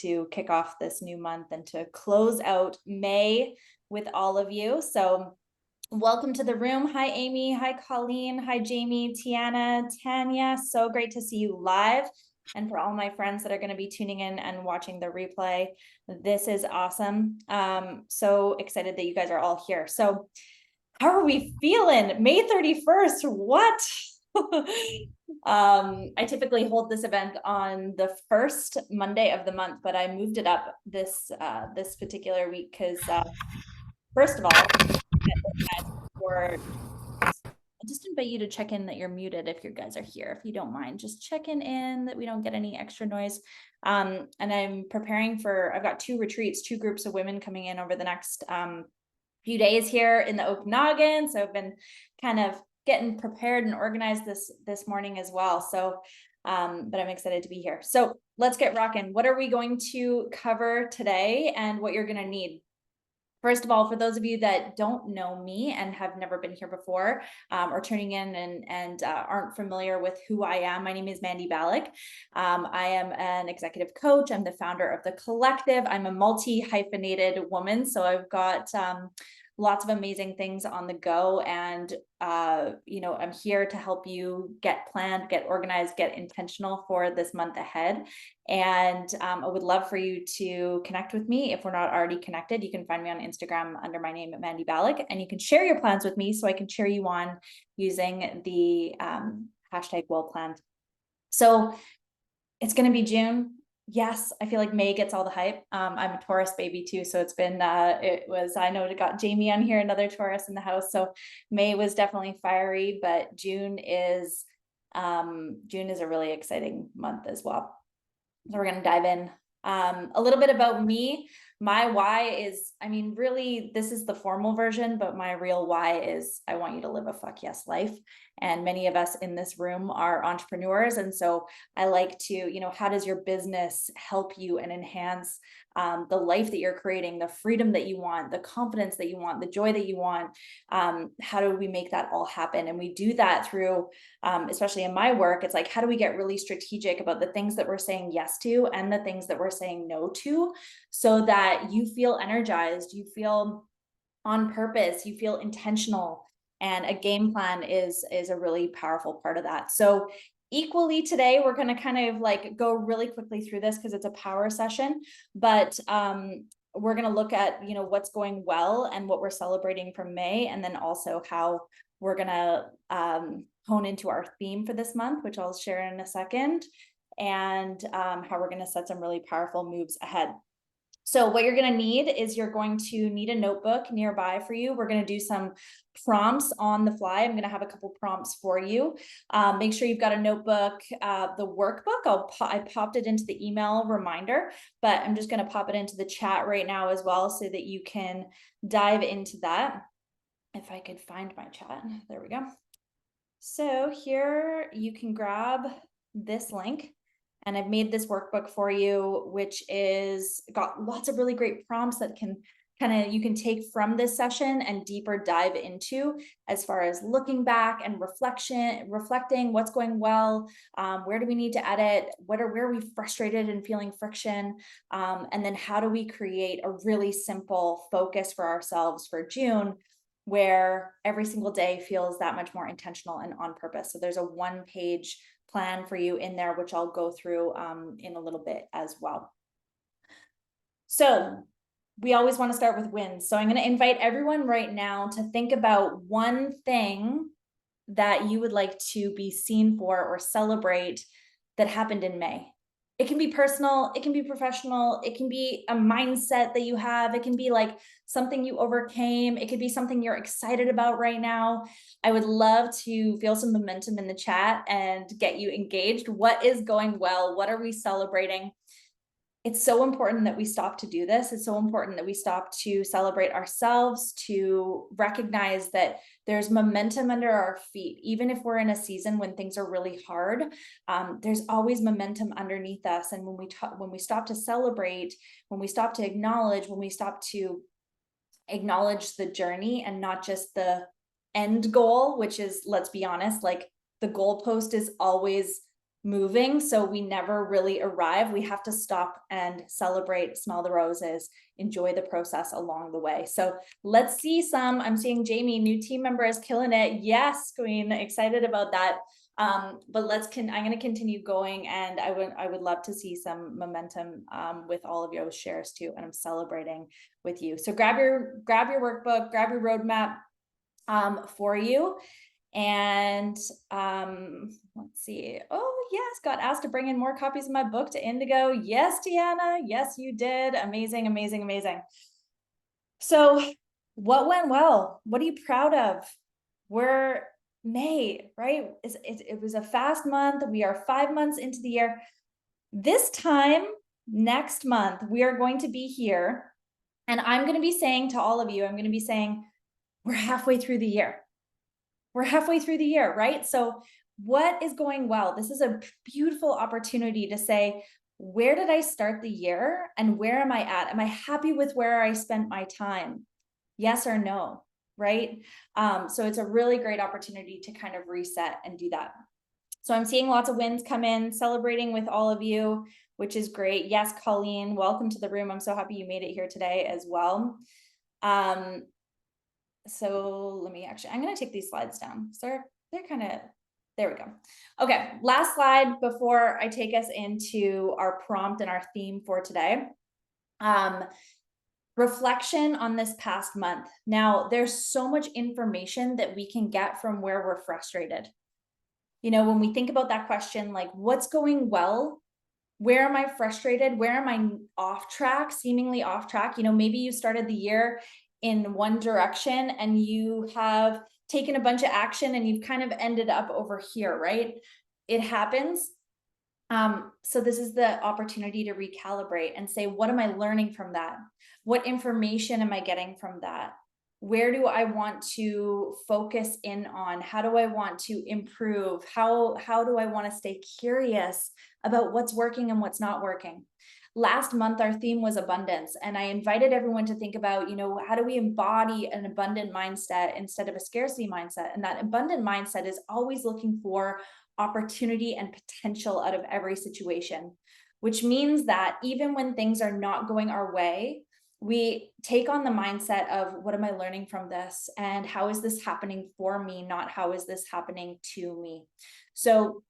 to kick off this new month and to close out May with all of you. So welcome to the room. Hi, Amy. Hi, Colleen. Hi, Jamie, Tiana, Tanya. So great to see you live. And for all my friends that are going to be tuning in and watching the replay, this is awesome. So excited that you guys are all here. So how are we feeling? May 31st, what? I typically hold this event on the first Monday of the month, but I moved it up this particular week because first of all, I just invite you to check in that you're muted if you guys are here, if you don't mind, just checking in that we don't get any extra noise. And I'm preparing for, I've got 2 retreats, 2 groups of women coming in over the next few days here in the Okanagan. So I've been kind of getting prepared and organized this morning as well. So, but I'm excited to be here. So let's get rocking. What are we going to cover today and what you're going to need? First of all, for those of you that don't know me and have never been here before, or tuning in and aren't familiar with who I am, my name is Mandy Balak. I am an executive coach. I'm the founder of The Collective. I'm a multi-hyphenated woman, so I've got lots of amazing things on the go, and I'm here to help you get planned, get organized, get intentional for this month ahead. And I would love for you to connect with me. If we're not already connected, you can find me on Instagram under my name, Mandy Balak, and you can share your plans with me so I can cheer you on using the hashtag well planned. So it's going to be June. Yes, I feel like May gets all the hype. I'm a Taurus baby too, so it's been I know it got Jamie on here, another Taurus in the house. So May was definitely fiery, but June is a really exciting month as well. So we're going to dive in. A little bit about me. My why is, really, this is the formal version, but my real why is I want you to live a fuck yes life. And many of us in this room are entrepreneurs. And so I like to, how does your business help you and enhance the life that you're creating, the freedom that you want, the confidence that you want, the joy that you want? How do we make that all happen? And we do that through, especially in my work, it's like, how do we get really strategic about the things that we're saying yes to and the things that we're saying no to, so that you feel energized, you feel on purpose, you feel intentional. And a game plan is a really powerful part of that. So equally today, we're going to kind of like go really quickly through this because it's a power session, but we're going to look at, what's going well and what we're celebrating from May, and then also how we're going to hone into our theme for this month, which I'll share in a second, and how we're going to set some really powerful moves ahead. So what you're going to need is you're going to need a notebook nearby for you. We're going to do some prompts on the fly. I'm going to have a couple prompts for you. Make sure you've got a notebook. The workbook, I popped it into the email reminder, but I'm just going to pop it into the chat right now as well so that you can dive into that. If I could find my chat, there we go. So here you can grab this link. And I've made this workbook for you, which is got lots of really great prompts that can you can take from this session and deeper dive into, as far as looking back and reflecting what's going well, where do we need to edit, where are we frustrated and feeling friction, and then how do we create a really simple focus for ourselves for June, where every single day feels that much more intentional and on purpose. So there's a 1-page plan for you in there, which I'll go through in a little bit as well. So we always want to start with wins. So I'm going to invite everyone right now to think about one thing that you would like to be seen for or celebrate that happened in May. It can be personal, it can be professional, it can be a mindset that you have, it can be like something you overcame, it could be something you're excited about right now. I would love to feel some momentum in the chat and get you engaged. What is going well? What are we celebrating? It's so important that we stop to do this. It's so important that we stop to celebrate ourselves, to recognize that there's momentum under our feet. Even if we're in a season when things are really hard, there's always momentum underneath us. And when we stop to celebrate, when we stop to acknowledge, when we stop to acknowledge the journey and not just the end goal, which is, let's be honest, like the goalpost is always moving. So we never really arrive. We have to stop and celebrate, smell the roses, enjoy the process along the way. So let's see some. I'm seeing Jamie, new team member, is killing it. Yes, Queen, excited about that. But I'm going to continue going, and I would love to see some momentum with all of your shares too. And I'm celebrating with you. So grab your workbook, grab your roadmap for you. And let's see. Oh, yes, got asked to bring in more copies of my book to Indigo. Yes, Tiana. Yes, you did. Amazing, amazing, amazing. So what went well? What are you proud of? We're May, right? It was a fast month. We are 5 months into the year. This time next month, we are going to be here. And I'm going to be saying to all of you, I'm going to be saying, we're halfway through the year. We're halfway through the year, right? So what is going well? This is a beautiful opportunity to say, where did I start the year and where am I at? Am I happy with where I spent my time? Yes or no, right? So it's a really great opportunity to kind of reset and do that. So I'm seeing lots of wins come in, celebrating with all of you, which is great. Yes, Colleen, welcome to the room. I'm so happy you made it here today as well. So let me I'm going to take these slides down. So they're kind of, there we go. Okay, last slide before I take us into our prompt and our theme for today. Reflection on this past month. Now, there's so much information that we can get from where we're frustrated. You know, when we think about that question, like what's going well? Where am I frustrated? Where am I off track, seemingly off track? You know, maybe you started the year in one direction and you have taken a bunch of action and you've kind of ended up over here, right? It happens. So this is the opportunity to recalibrate and say, what am I learning from that? What information am I getting from that? Where do I want to focus in on? How do I want to improve? How do I want to stay curious about what's working and what's not working? Last month, our theme was abundance, and I invited everyone to think about, you know, how do we embody an abundant mindset instead of a scarcity mindset? And that abundant mindset is always looking for opportunity and potential out of every situation, which means that even when things are not going our way, we take on the mindset of what am I learning from this and how is this happening for me, not how is this happening to me. So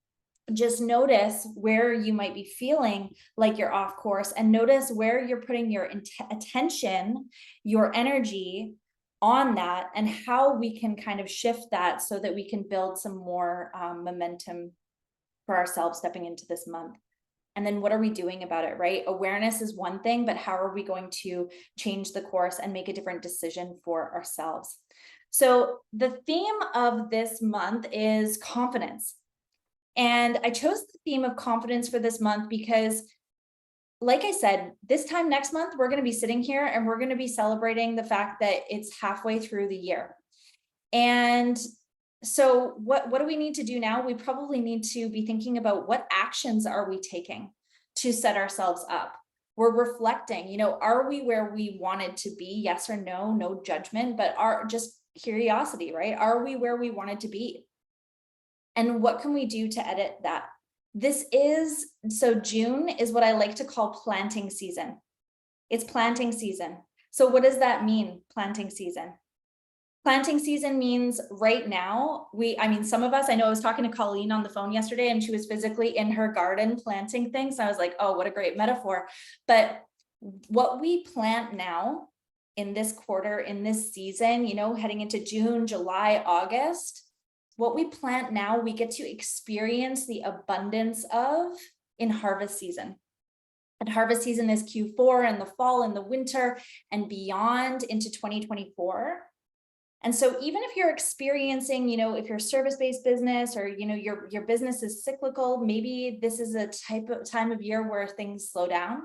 just notice where you might be feeling like you're off course, and notice where you're putting your attention, your energy on that, and how we can kind of shift that so that we can build some more momentum for ourselves stepping into this month. And then what are we doing about it, right? Awareness is one thing, but how are we going to change the course and make a different decision for ourselves? So the theme of this month is confidence. And I chose the theme of confidence for this month because, like I said, this time next month, we're going to be sitting here and we're going to be celebrating the fact that it's halfway through the year. And so what do we need to do now? We probably need to be thinking about what actions are we taking to set ourselves up. We're reflecting, you know, are we where we wanted to be? Yes or no, no judgment, but just curiosity, right? Are we where we wanted to be? And what can we do to edit that? So June is what I like to call planting season. It's planting season. So what does that mean, planting season? Planting season means right now, some of us, I know I was talking to Colleen on the phone yesterday and she was physically in her garden planting things. So I was like, oh, what a great metaphor. But what we plant now in this quarter, in this season, you know, heading into June, July, August, what we plant now, we get to experience the abundance of in harvest season. And harvest season is Q4 and the fall and the winter and beyond into 2024. And so even if you're experiencing, you know, if you're a service-based business or, you know, your business is cyclical, maybe this is a time of year where things slow down.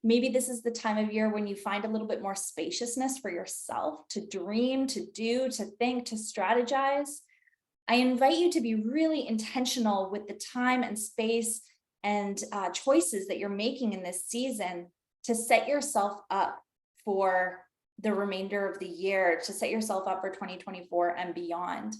Maybe this is the time of year when you find a little bit more spaciousness for yourself to dream, to do, to think, to strategize. I invite you to be really intentional with the time and space and choices that you're making in this season to set yourself up for the remainder of the year, to set yourself up for 2024 and beyond.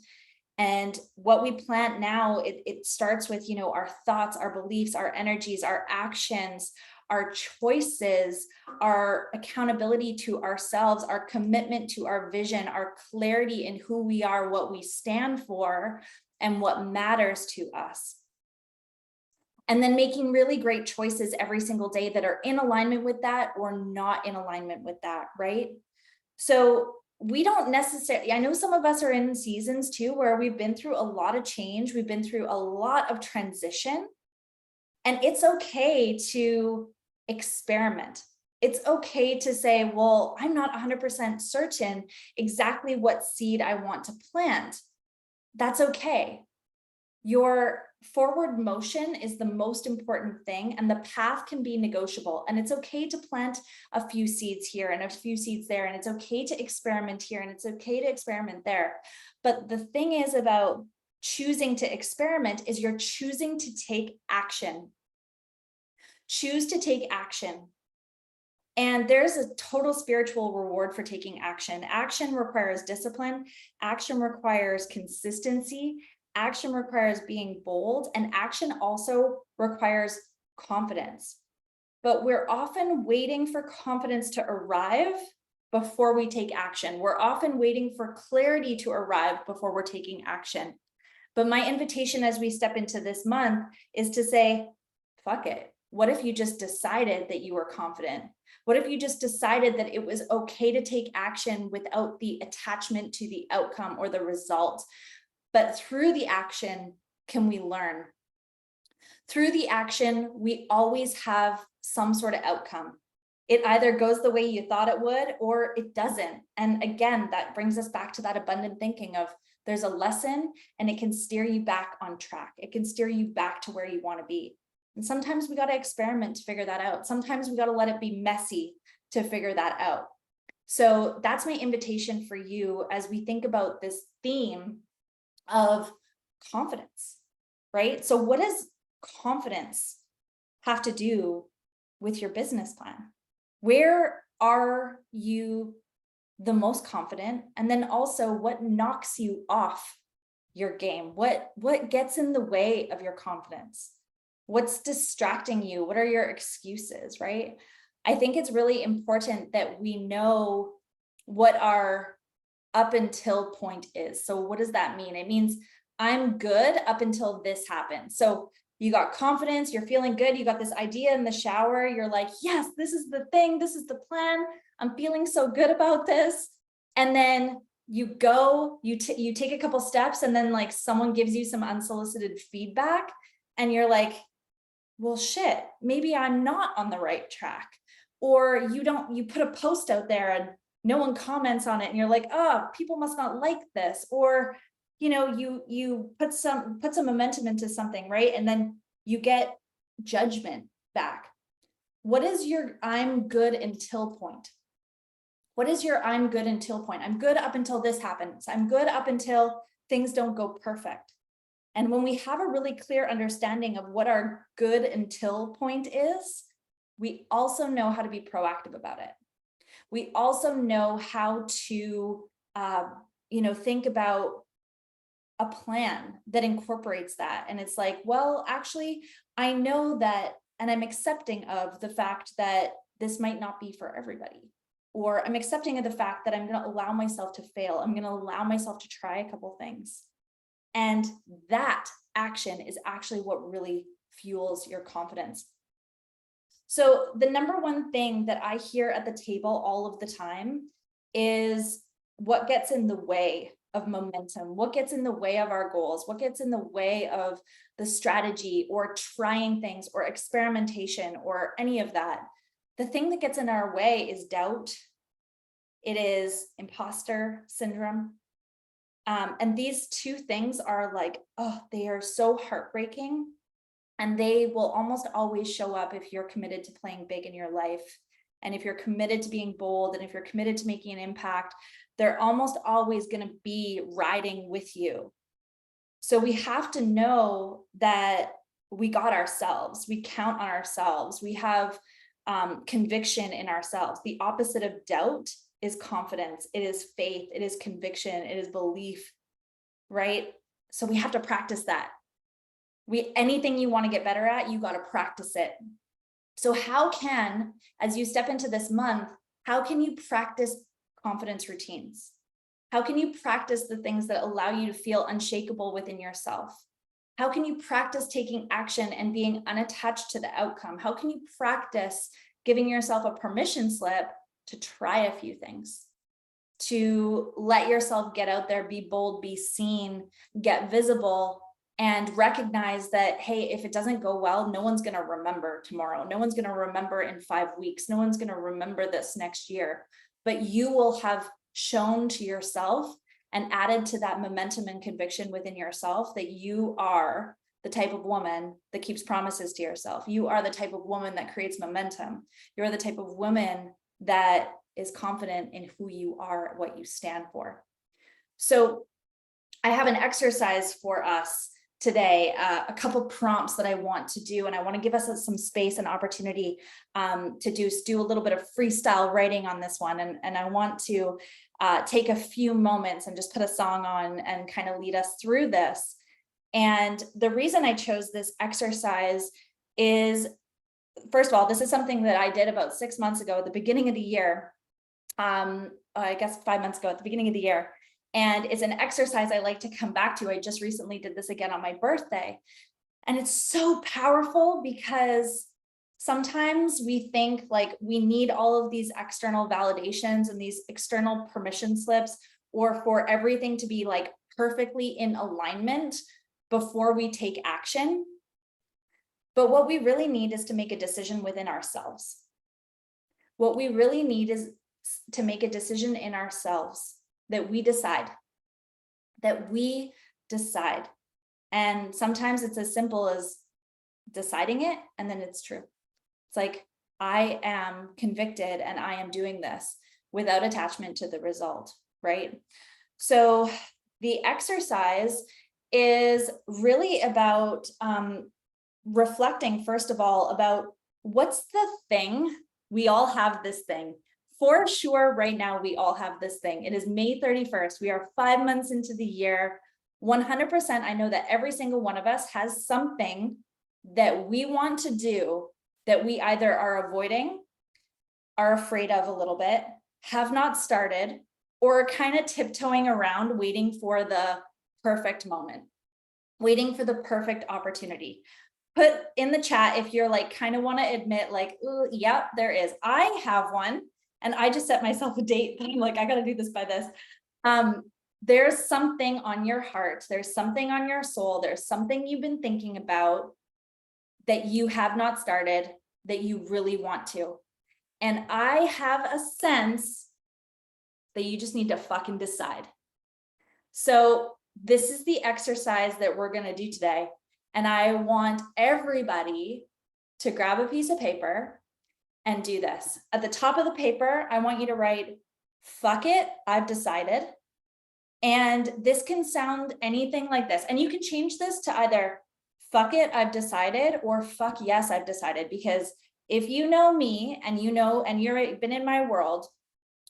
And what we plant now, it starts with, our thoughts, our beliefs, our energies, our actions, our choices, our accountability to ourselves, our commitment to our vision, our clarity in who we are, what we stand for, and what matters to us. And then making really great choices every single day that are in alignment with that or not in alignment with that, right? So we don't necessarily, I know some of us are in seasons too, where we've been through a lot of change. We've been through a lot of transition, and it's okay to experiment. It's okay to say, well, I'm not 100% certain exactly what seed I want to plant. That's okay. Your forward motion is the most important thing, and the path can be negotiable. And it's okay to plant a few seeds here and a few seeds there, and it's okay to experiment here and it's okay to experiment there. But the thing is about choosing to experiment is you're choosing to take action. Choose to take action. And there's a total spiritual reward for taking action. Action requires discipline. Action requires consistency. Action requires being bold, and action also requires confidence. But we're often waiting for confidence to arrive before we take action. We're often waiting for clarity to arrive before we're taking action. But my invitation as we step into this month is to say, fuck it. What if you just decided that you were confident? What if you just decided that it was okay to take action without the attachment to the outcome or the result? But through the action, can we learn? Through the action, we always have some sort of outcome. It either goes the way you thought it would or it doesn't. And again, that brings us back to that abundant thinking of there's a lesson and it can steer you back on track. It can steer you back to where you want to be. And sometimes we got to experiment to figure that out. Sometimes we got to let it be messy to figure that out. So that's my invitation for you as we think about this theme of confidence, right? So what does confidence have to do with your business plan? Where are you the most confident? And then also what knocks you off your game? What gets in the way of your confidence? What's distracting you? What are your excuses, right? I think it's really important that we know what our up until point is. So what does that mean? It means I'm good up until this happens. So you got confidence, you're feeling good, you got this idea in the shower, you're like, yes, this is the thing, this is the plan, I'm feeling so good about this. And then you go, you take a couple steps, and then like someone gives you some unsolicited feedback, and you're like, well, shit, maybe I'm not on the right track. Or you put a post out there and no one comments on it, and you're like, oh, people must not like this. Or, you put some momentum into something, right? And then you get judgment back. What is your I'm good until point? What is your I'm good until point? I'm good up until this happens. I'm good up until things don't go perfect. And when we have a really clear understanding of what our good until point is, we also know how to be proactive about it. We also know how to, think about a plan that incorporates that. And it's like, well, actually, I know that, and I'm accepting of the fact that this might not be for everybody. Or I'm accepting of the fact that I'm going to allow myself to fail. I'm going to allow myself to try a couple things. And that action is actually what really fuels your confidence. So the number one thing that I hear at the table all of the time is what gets in the way of momentum, what gets in the way of our goals, what gets in the way of the strategy or trying things or experimentation or any of that. The thing that gets in our way is doubt. It is imposter syndrome. And these two things are like, they are so heartbreaking. And they will almost always show up if you're committed to playing big in your life. And if you're committed to being bold, and if you're committed to making an impact, they're almost always going to be riding with you. So we have to know that we got ourselves, we count on ourselves, we have conviction in ourselves. The opposite of doubt is confidence. It is faith. It is conviction. It is belief, right? So we have to practice that. Anything you want to get better at, you got to practice it. So how can, as you step into this month, how can you practice confidence routines? How can you practice the things that allow you to feel unshakable within yourself? How can you practice taking action and being unattached to the outcome? How can you practice giving yourself a permission slip to try a few things, to let yourself get out there, be bold, be seen, get visible, and recognize that, hey, if it doesn't go well, no one's going to remember tomorrow. No one's going to remember in 5 weeks. No one's going to remember this next year, but you will have shown to yourself and added to that momentum and conviction within yourself that you are the type of woman that keeps promises to yourself. You are the type of woman that creates momentum. You're the type of woman that is confident in who you are, what you stand for. So I have an exercise for us today, a couple prompts that I want to do, and I want to give us some space and opportunity to do a little bit of freestyle writing on this one. And I want to take a few moments and just put a song on and kind of lead us through this. And the reason I chose this exercise is, first of all, this is something that I did about 6 months ago at the beginning of the year. I guess 5 months ago at the beginning of the year. And it's an exercise I like to come back to. I just recently did this again on my birthday. And it's so powerful because sometimes we think like we need all of these external validations and these external permission slips, or for everything to be like perfectly in alignment before we take action. But what we really need is to make a decision within ourselves. What we really need is to make a decision in ourselves that we decide. And sometimes it's as simple as deciding it, and then it's true. It's like, I am convicted and I am doing this without attachment to the result, right? So the exercise is really about reflecting, first of all, about what's the thing. We all have this thing. For sure, right now, we all have this thing. It is May 31st. We are 5 months into the year. 100%, I know that every single one of us has something that we want to do that we either are avoiding, are afraid of a little bit, have not started, or kind of tiptoeing around waiting for the perfect moment, waiting for the perfect opportunity. Put in the chat if you're like, kind of want to admit like, ooh, yep, there is. I have one. And I just set myself a date that I'm like, I got to do this by this. There's something on your heart. There's something on your soul. There's something you've been thinking about that you have not started, that you really want to. And I have a sense that you just need to fucking decide. So this is the exercise that we're going to do today. And I want everybody to grab a piece of paper and do this. At the top of the paper, I want you to write, fuck it, I've decided. And this can sound anything like this. And you can change this to either fuck it, I've decided, or fuck yes, I've decided. Because if you know me and you know, and you've been in my world,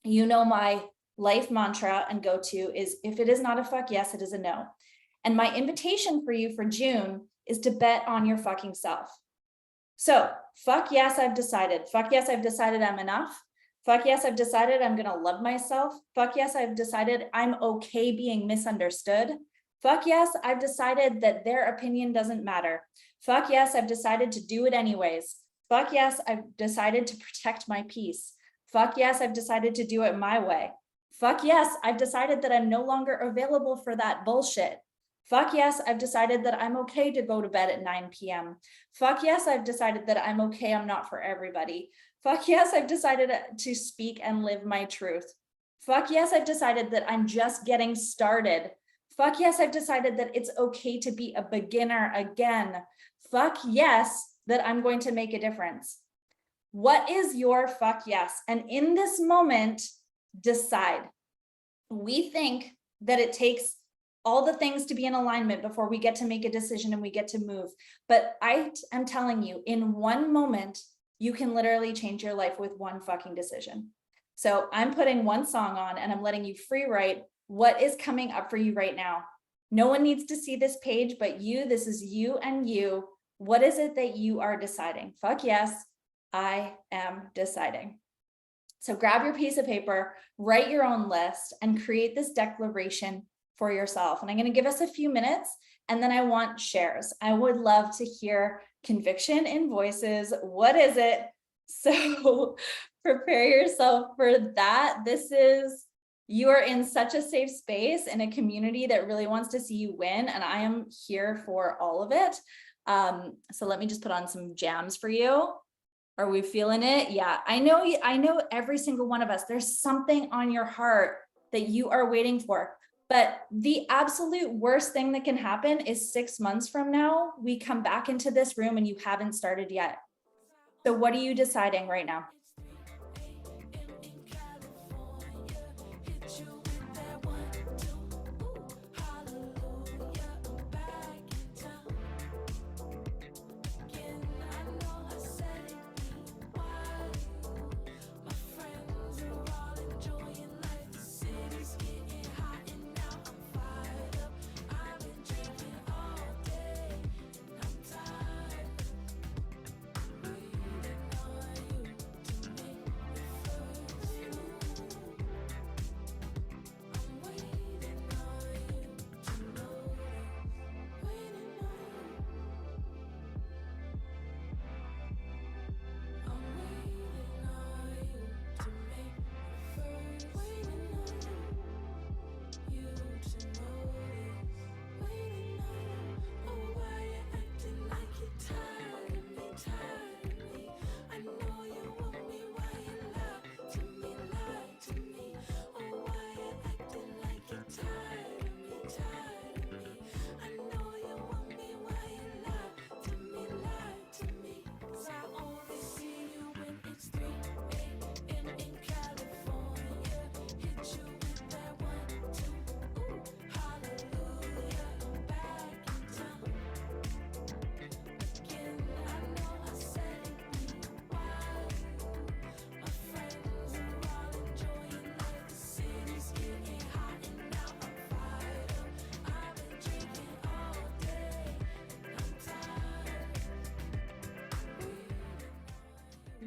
you know my life mantra and go-to is, if it is not a fuck yes, it is a no. And my invitation for you for June is to bet on your fucking self. So fuck yes, I've decided. Fuck yes, I've decided I'm enough. Fuck yes, I've decided I'm going to love myself. Fuck yes, I've decided I'm okay being misunderstood. Fuck yes, I've decided that their opinion doesn't matter. Fuck yes, I've decided to do it anyways. Fuck yes, I've decided to protect my peace. Fuck yes, I've decided to do it my way. Fuck yes, I've decided that I'm no longer available for that bullshit. Fuck yes, I've decided that I'm okay to go to bed at 9 p.m. Fuck yes, I've decided that I'm okay, I'm not for everybody. Fuck yes, I've decided to speak and live my truth. Fuck yes, I've decided that I'm just getting started. Fuck yes, I've decided that it's okay to be a beginner again. Fuck yes, that I'm going to make a difference. What is your fuck yes? And in this moment, decide. We think that it takes all the things to be in alignment before we get to make a decision and we get to move. But I am telling you, in one moment, you can literally change your life with one fucking decision. So I'm putting one song on and I'm letting you free write what is coming up for you right now. No one needs to see this page but you. This is you and you. What is it that you are deciding? Fuck yes, I am deciding. So grab your piece of paper, write your own list, and create this declaration for yourself. And I'm going to give us a few minutes, and then I want shares. I would love to hear conviction in voices. What is it? So prepare yourself for that. You are in such a safe space in a community that really wants to see you win, and I am here for all of it. So let me just put on some jams for you. Are we feeling it? Yeah, I know every single one of us, there's something on your heart that you are waiting for. But the absolute worst thing that can happen is 6 months from now, we come back into this room and you haven't started yet. So what are you deciding right now?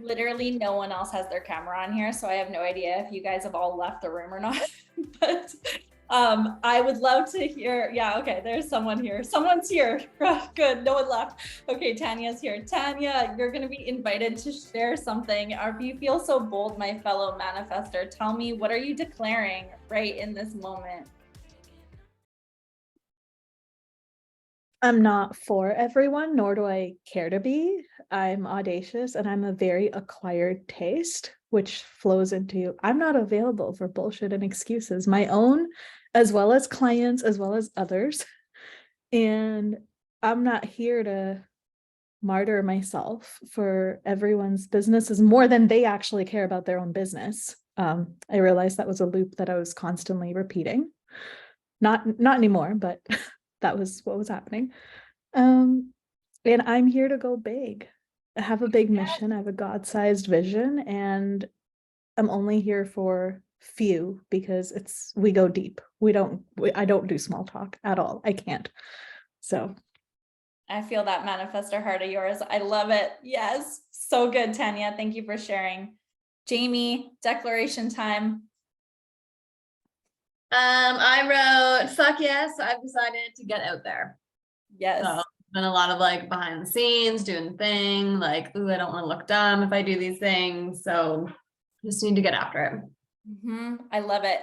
Literally no one else has their camera on here, so I have no idea if you guys have all left the room or not. But I would love to hear. Yeah, okay, there's someone here. Someone's here. Good, no one left. Okay, Tanya's here. Tanya, you're gonna be invited to share something. Or if you feel so bold, my fellow manifester, tell me, what are you declaring right in this moment? I'm not for everyone, nor do I care to be. I'm audacious and I'm a very acquired taste, which flows into I'm not available for bullshit and excuses, my own, as well as clients, as well as others. And I'm not here to martyr myself for everyone's businesses more than they actually care about their own business. I realized that was a loop that I was constantly repeating. Not anymore, but that was what was happening. And I'm here to go big. I have a big mission. I have a God-sized vision, and I'm only here for few because we go deep. I don't do small talk at all. I can't. So I feel that manifestor heart of yours. I love it. Yes, so good, Tanya. Thank you for sharing. Jamie, declaration time. I wrote, fuck yes, I've decided to get out there. Yes. So been a lot of like behind the scenes doing the thing, like, ooh, I don't want to look dumb if I do these things. So just need to get after it. I love it.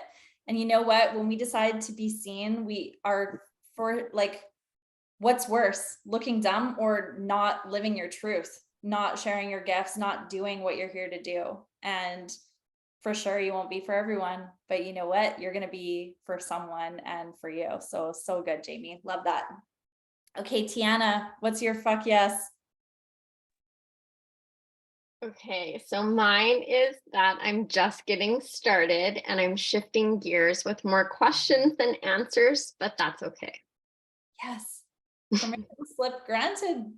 And you know what? When we decide to be seen, we are for like, what's worse, looking dumb or not living your truth, not sharing your gifts, not doing what you're here to do. And for sure, you won't be for everyone, but you know what? You're going to be for someone and for you. So good, Jamie. Love that. Okay, Tiana, what's your fuck yes? Okay, so mine is that I'm just getting started and I'm shifting gears with more questions than answers, but that's okay. Yes. Permission slip granted.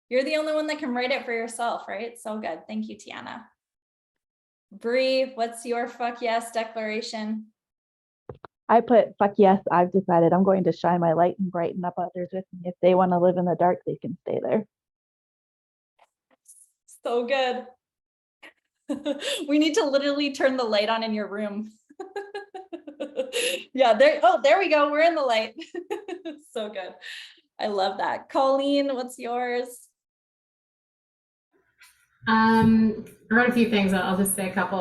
You're the only one that can write it for yourself, right? So good. Thank you, Tiana. Bree, what's your fuck yes declaration? I put, fuck yes, I've decided I'm going to shine my light and brighten up others with me. If they want to live in the dark, they can stay there. So good. We need to literally turn the light on in your room. Yeah, there we go. We're in the light. So good. I love that. Colleen, what's yours? I wrote a few things. I'll just say a couple.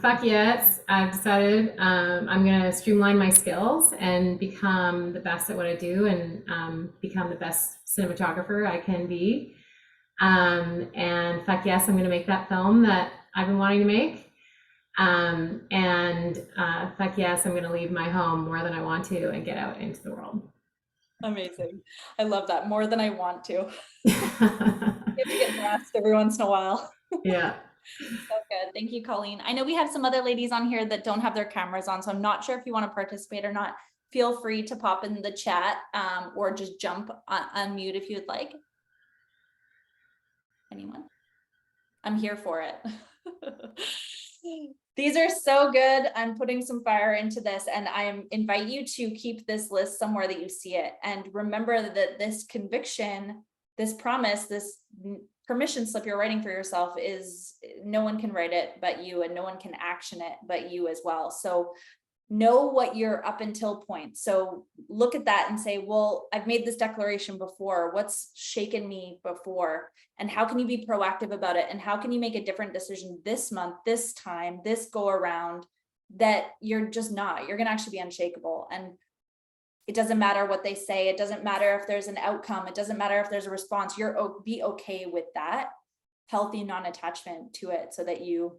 Fuck yes, I've decided I'm going to streamline my skills and become the best at what I do and become the best cinematographer I can be. And fuck yes, I'm going to make that film that I've been wanting to make. Fuck yes, I'm going to leave my home more than I want to and get out into the world. Amazing. I love that more than I want to. You have to get dressed every once in a while. Yeah. So good. Thank you, Colleen. I know we have some other ladies on here that don't have their cameras on, so I'm not sure if you want to participate or not. Feel free to pop in the chat or just jump on mute if you would like. Anyone? I'm here for it. These are so good. I'm putting some fire into this, and I invite you to keep this list somewhere that you see it. And remember that this conviction, this promise, this permission slip you're writing for yourself is no one can write it but you, and no one can action it but you as well. So know what your up until point. So look at that and say, well, I've made this declaration before. What's shaken me before? And how can you be proactive about it? And how can you make a different decision this month, this time, this go around, that you're just not, you're going to actually be unshakable. And it doesn't matter what they say. It doesn't matter if there's an outcome. It doesn't matter if there's a response. Be okay with that healthy non-attachment to it so that you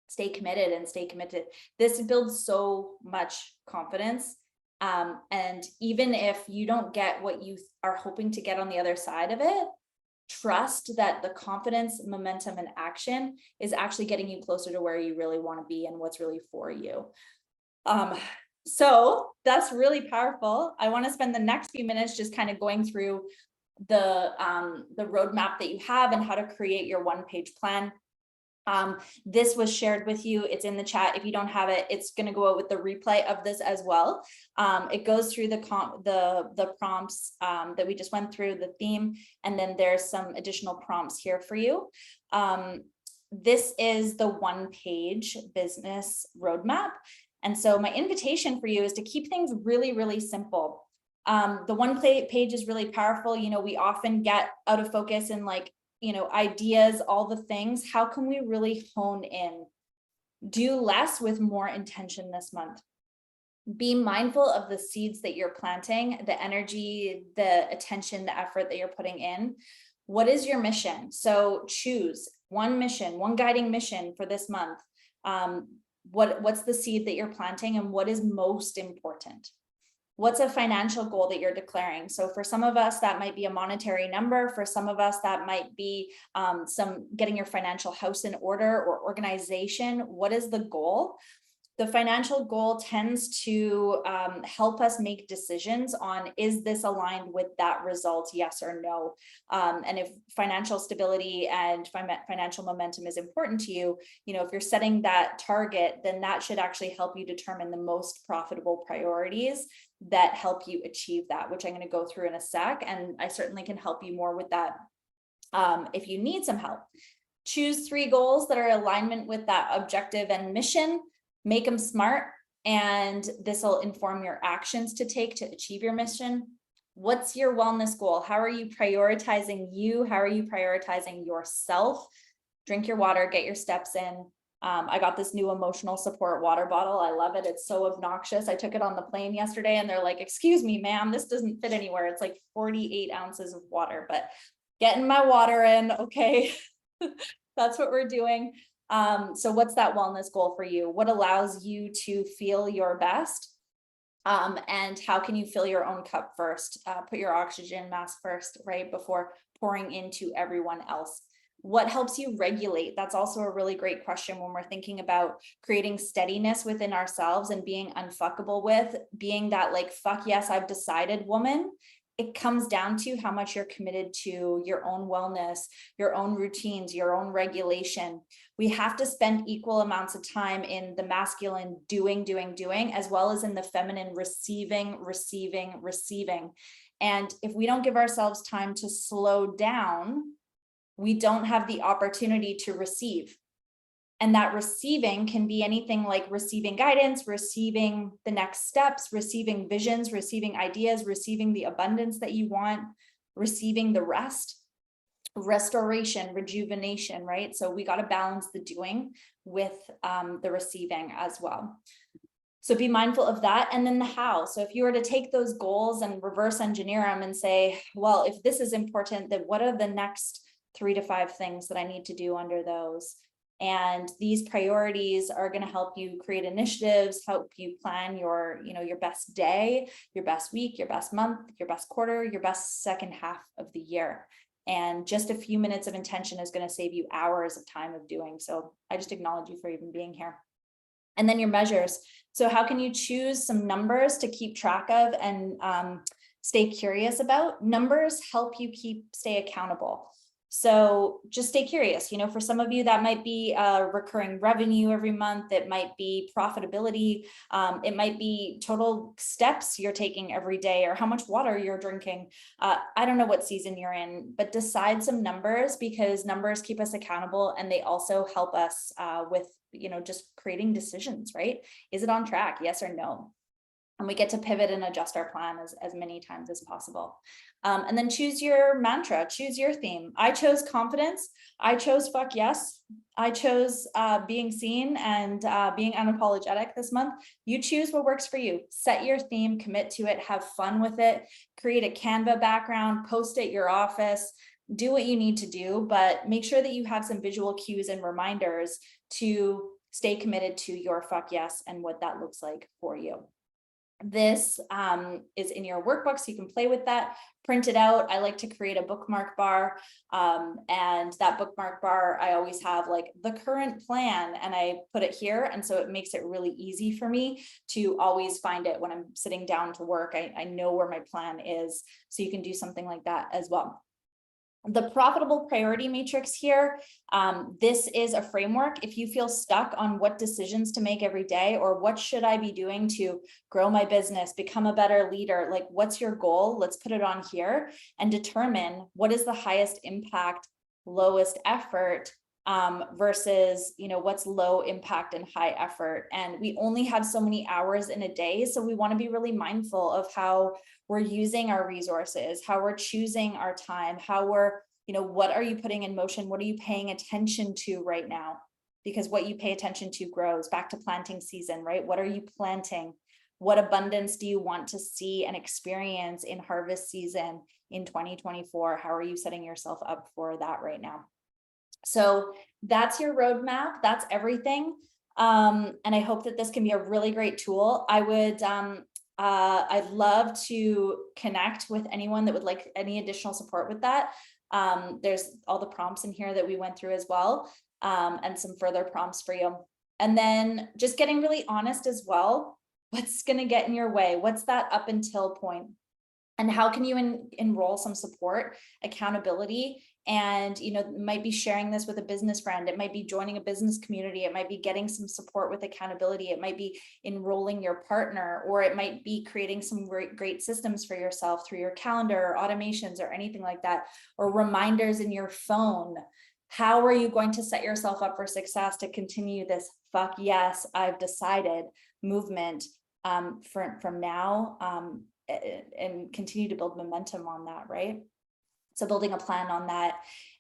stay committed and stay committed. This builds so much confidence. And even if you don't get what you are hoping to get on the other side of it, trust that the confidence, momentum, and action is actually getting you closer to where you really want to be and what's really for you. So that's really powerful. I want to spend the next few minutes just kind of going through the roadmap that you have and how to create your one-page plan. This was shared with you. It's in the chat. If you don't have it, it's going to go out with the replay of this as well. It goes through the prompts that we just went through, the theme, and then there's some additional prompts here for you. This is the one-page business roadmap. And so my invitation for you is to keep things really, really simple. The one page is really powerful. You know, we often get out of focus and ideas, all the things. How can we really hone in? Do less with more intention this month. Be mindful of the seeds that you're planting, the energy, the attention, the effort that you're putting in. What is your mission? So choose one mission, one guiding mission for this month. What's the seed that you're planting, and what is most important? What's a financial goal that you're declaring? So for some of us, that might be a monetary number. For some of us, that might be some getting your financial house in order or organization. What is the goal? The financial goal tends to help us make decisions on, is this aligned with that result, yes or no? And if financial stability and financial momentum is important to you, if you're setting that target, then that should actually help you determine the most profitable priorities that help you achieve that, which I'm going to go through in a sec. And I certainly can help you more with that if you need some help. Choose 3 goals that are in alignment with that objective and mission. Make them smart, and this will inform your actions to take to achieve your mission. What's your wellness goal? How are you prioritizing you? How are you prioritizing yourself? Drink your water, get your steps in. I got this new emotional support water bottle. I love it. It's so obnoxious. I took it on the plane yesterday and they're like, excuse me, ma'am, this doesn't fit anywhere. It's like 48 ounces of water, but getting my water in. Okay. That's what we're doing. So what's that wellness goal for you? What allows you to feel your best? And how can you fill your own cup first? Put your oxygen mask first, right? Before pouring into everyone else. What helps you regulate? That's also a really great question when we're thinking about creating steadiness within ourselves and being unfuckable with, being that like, fuck yes, I've decided woman. it comes down to how much you're committed to your own wellness, your own routines, your own regulation. We have to spend equal amounts of time in the masculine doing, as well as in the feminine receiving. And if we don't give ourselves time to slow down, we don't have the opportunity to receive. And that receiving can be anything like receiving guidance, receiving the next steps, receiving visions, receiving ideas, receiving the abundance that you want, receiving the rest, restoration, rejuvenation, right? So we got to balance the doing with the receiving as well. So be mindful of that. And then the how. So if you were to take those goals and reverse engineer them and say, well, if this is important, then what are the next 3 to 5 things that I need to do under those? And these priorities are going to help you create initiatives, help you plan your, your best day, your best week, your best month, your best quarter, your best second half of the year. And just a few minutes of intention is going to save you hours of time of doing. So I just acknowledge you for even being here. And then your measures. So how can you choose some numbers to keep track of and stay curious about? Numbers help you stay accountable. So just stay curious. For some of you, that might be recurring revenue every month. It might be profitability. It might be total steps you're taking every day or how much water you're drinking. I don't know what season you're in, but decide some numbers, because numbers keep us accountable and they also help us with, just creating decisions, right? Is it on track? Yes or no? And we get to pivot and adjust our plan as many times as possible. And then choose your mantra, choose your theme. I chose confidence. I chose fuck yes. I chose being seen and being unapologetic this month. You choose what works for you. Set your theme, commit to it, have fun with it, create a Canva background, post it at your office, do what you need to do, but make sure that you have some visual cues and reminders to stay committed to your fuck yes and what that looks like for you. This is in your workbook, so you can play with that, print it out. I like to create a bookmark bar, and that bookmark bar, I always have like the current plan, and I put it here. And so it makes it really easy for me to always find it when I'm sitting down to work. I know where my plan is, so you can do something like that as well. The profitable priority matrix here, this is a framework. If you feel stuck on what decisions to make every day, or what should I be doing to grow my business, become a better leader, like what's your goal? Let's put it on here and determine what is the highest impact, lowest effort versus, what's low impact and high effort. And we only have so many hours in a day. So we want to be really mindful of how we're using our resources, how we're choosing our time, how we're, what are you putting in motion? What are you paying attention to right now? Because what you pay attention to grows. Back to planting season, right? What are you planting? What abundance do you want to see and experience in harvest season in 2024? How are you setting yourself up for that right now? So that's your roadmap. That's everything. And I hope that this can be a really great tool. I'd love to connect with anyone that would like any additional support with that. There's all the prompts in here that we went through as well, and some further prompts for you. And then just getting really honest as well. What's going to get in your way? What's that up until point? And how can you enroll some support, accountability? And, might be sharing this with a business friend. It might be joining a business community. It might be getting some support with accountability. It might be enrolling your partner, or it might be creating some great systems for yourself through your calendar or automations or anything like that, or reminders in your phone. How are you going to set yourself up for success to continue this fuck yes, I've decided movement from now and continue to build momentum on that, right? So building a plan on that.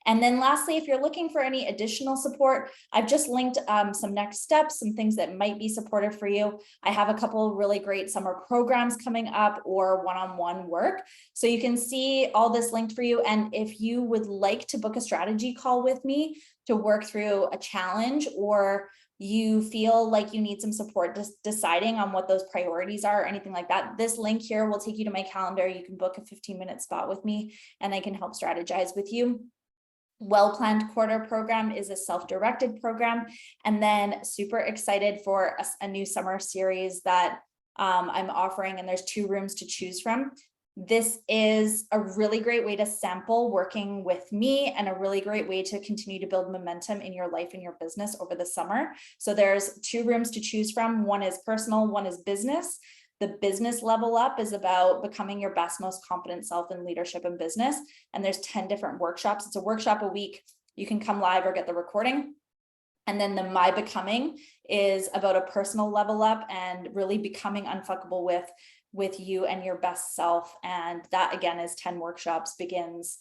And then lastly, if you're looking for any additional support, I've just linked some next steps, some things that might be supportive for you. I have a couple of really great summer programs coming up, or one-on-one work. So you can see all this linked for you. And if you would like to book a strategy call with me to work through a challenge, or you feel like you need some support deciding on what those priorities are or anything like that, this link here will take you to my calendar. You can book a 15-minute spot with me and I can help strategize with you. Well-Planned Quarter program is a self-directed program. And then super excited for a new summer series that I'm offering, and there's 2 rooms to choose from. This is a really great way to sample working with me and a really great way to continue to build momentum in your life and your business over the summer. So there's 2 rooms to choose from. One is personal, one is business. The business level up is about becoming your best, most confident self in leadership and business. And there's 10 different workshops. It's a workshop a week. You can come live or get the recording. And then the My Becoming is about a personal level up and really becoming unfuckable with you and your best self. And that again is 10 workshops, begins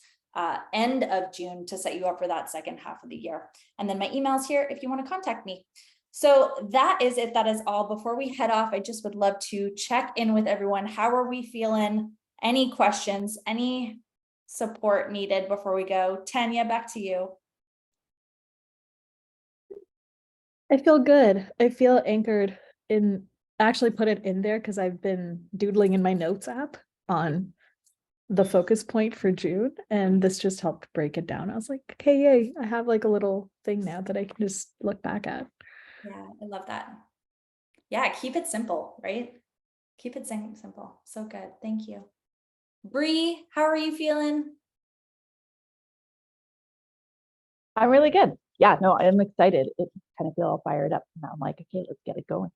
end of June to set you up for that second half of the year. And then my email's here if you want to contact me. So that is it. That is all. Before we head off, I just would love to check in with everyone. How are we feeling? Any questions, any support needed before we go? Tanya, back to you. I feel good. I feel anchored in, actually put it in there because I've been doodling in my notes app on the focus point for June, and this just helped break it down. I was like, okay, yay, I have like a little thing now that I can just look back at. Yeah, I love that. Yeah, keep it simple, right? Keep it simple. So good. Thank you. Bree, how are you feeling? I'm really good. Yeah, no, I'm excited. It kind of feel all fired up. Now I'm like, okay, let's get it going.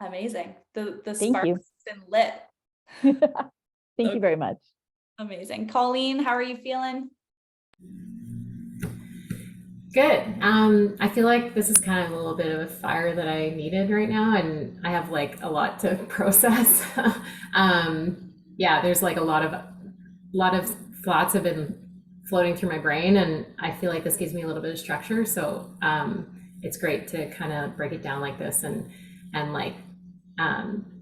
Amazing. The Thank spark's you. been lit. Thank you very much. Amazing. Colleen, how are you feeling? Good. I feel like this is kind of a little bit of a fire that I needed right now, and I have like a lot to process. Yeah, there's like a lot of thoughts have been floating through my brain, and I feel like this gives me a little bit of structure. So it's great to kind of break it down like this and like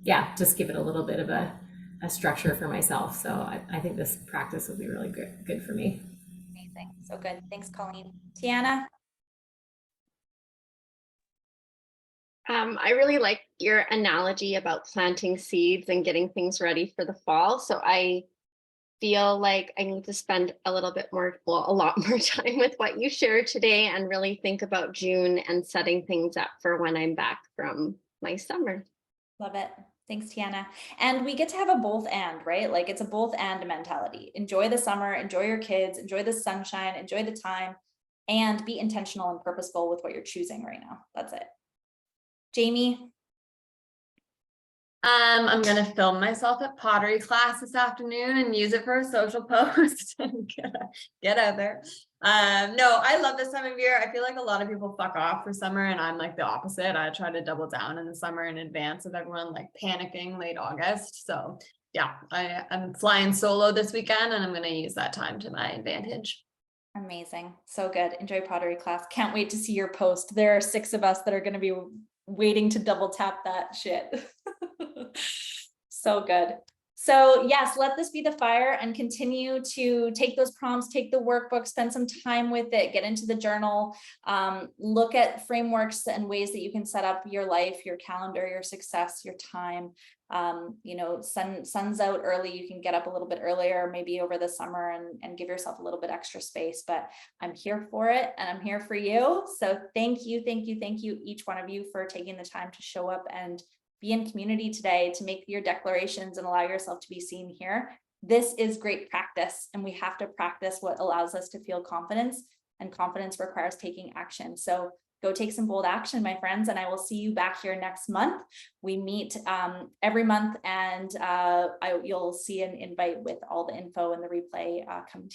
yeah, just give it a little bit of a structure for myself. So I think this practice will be really good for me. Amazing. So good. Thanks, Colleen. Tiana? I really like your analogy about planting seeds and getting things ready for the fall. So I feel like I need to spend a little bit more, well, a lot more time with what you shared today and really think about June and setting things up for when I'm back from my summer. Love it. Thanks, Tiana. And we get to have a both and, right? Like it's a both and mentality. Enjoy the summer, enjoy your kids, enjoy the sunshine, enjoy the time, and be intentional and purposeful with what you're choosing right now. That's it. Jamie? I'm gonna film myself at pottery class this afternoon and use it for a social post and get out there. No, I love this time of year. I feel like a lot of people fuck off for summer, and I'm like the opposite. I try to double down in the summer in advance of everyone like panicking late August. So yeah, I'm flying solo this weekend, and I'm gonna use that time to my advantage. Amazing. So good. Enjoy pottery class. Can't wait to see your post. There are 6 of us that are going to be waiting to double tap that shit. So good. So yes, let this be the fire and continue to take those prompts, take the workbook, spend some time with it, get into the journal, look at frameworks and ways that you can set up your life, your calendar, your success, your time. You know, sun's out early, you can get up a little bit earlier, maybe over the summer and give yourself a little bit extra space, but I'm here for it and I'm here for you. So thank you, each one of you for taking the time to show up and be in community today, to make your declarations and allow yourself to be seen here. This is great practice, and we have to practice what allows us to feel confidence, and confidence requires taking action. So go take some bold action, my friends, and I will see you back here next month. We meet every month, and you'll see an invite with all the info and the replay coming to your